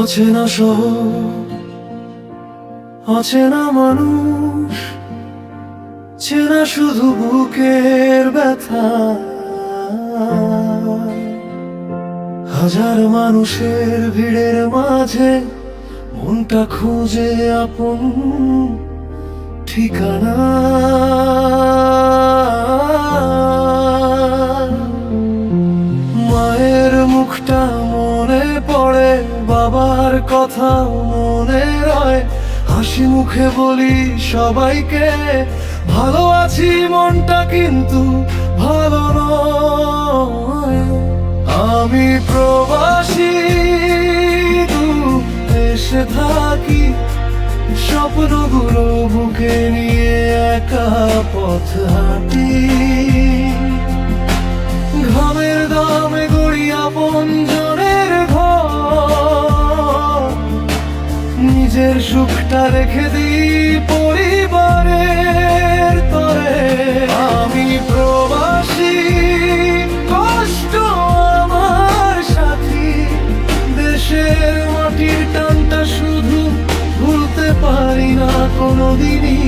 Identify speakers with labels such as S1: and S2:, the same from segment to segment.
S1: অচেনা শহর, অচেনা মানুষ, চেনা শুধু বুকের ব্যথা। হাজার মানুষের ভিড়ের মাঝে মনটা খুঁজে আপন ঠিকানা। মায়ের মুখটা মনে পড়ে, বাবার কথা মনে রয়, হাসি মুখে বলি সবাইকে ভালো আছি, মনটা কিন্তু ভালো নয়। আমি প্রবাসী, দূর দেশে থাকি, স্বপ্নগুলো বুকে নিয়ে একা পথ হাঁটি। ঘামের দামে গড়ি আপনজনের ঘর, নিজের সুখটা রেখে দিই পরিবারের তরে। আমি প্রবাসী, কষ্ট আমার সাথী, দেশের মাটির টানটা শুধু ভুলতে পারি না কোনোদিনই।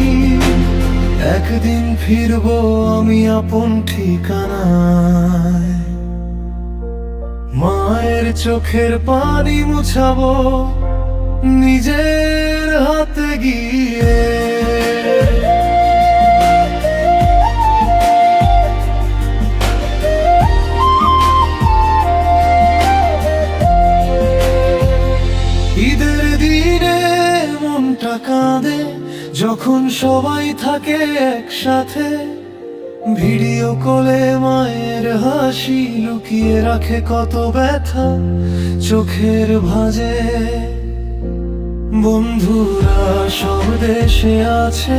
S1: একদিন ফিরবো আমি আপন ঠিকানায়, মায়ের চোখের পানি মুছাবো নিজের হাতে গিয়ে। ঈদের দিনে মনটা কাঁদে যখন সবাই থাকে একসাথে, ভিডিও কলে মায়ের হাসি লুকিয়ে রাখে কত ব্যথা চোখের ভাঁজে। বন্ধুরা সব দেশে আছে,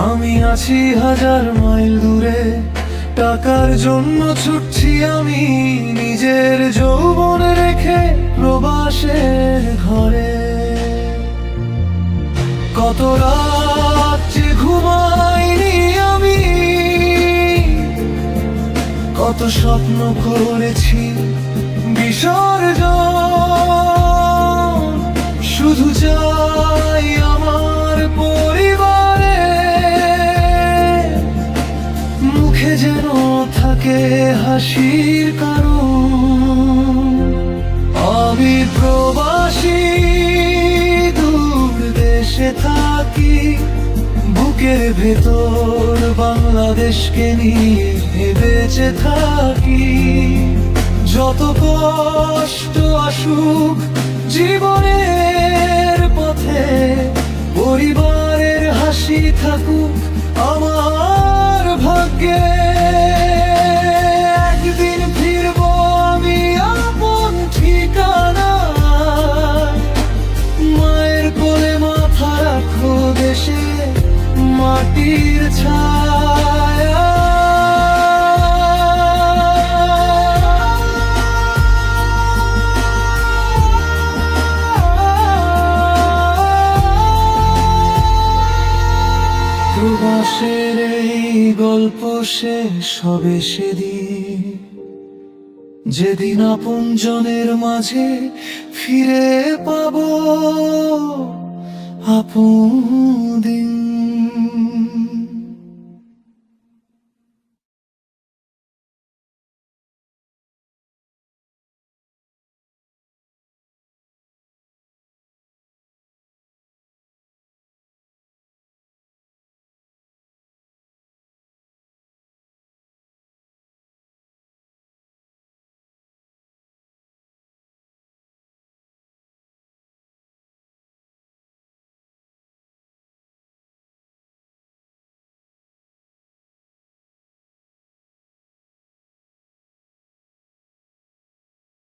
S1: আমি আছি হাজার মাইল দূরে, টাকার জন্য ছুটছি আমি নিজের যৌবন রেখে প্রবাসের ঘরে। কত রাত যে ঘুমাইনি আমি, কত স্বপ্ন করেছি বিসর্জন। শুধু চাই আমার পরিবারে মুখে যেন থাকে হাসির কারণ। আমি প্রবাসী, দূর দেশে থাকি, বুকের ভেতর বাংলাদেশকে নিয়ে বেঁচে থাকি। যত কষ্ট আসুক জীবনের পথে, পরিবারের হাসি থাকুক আমার ভাগ্যে। একদিন ফিরবো আমি আপন ঠিকানায়, মায়ের কোলে মাথা রাখো দেশে মাটির ছায়া। প্রবাসের এই গল্প শেষ হবে সেদিন, যেদিন আপনজনের মাঝে ফিরে পাবো আপন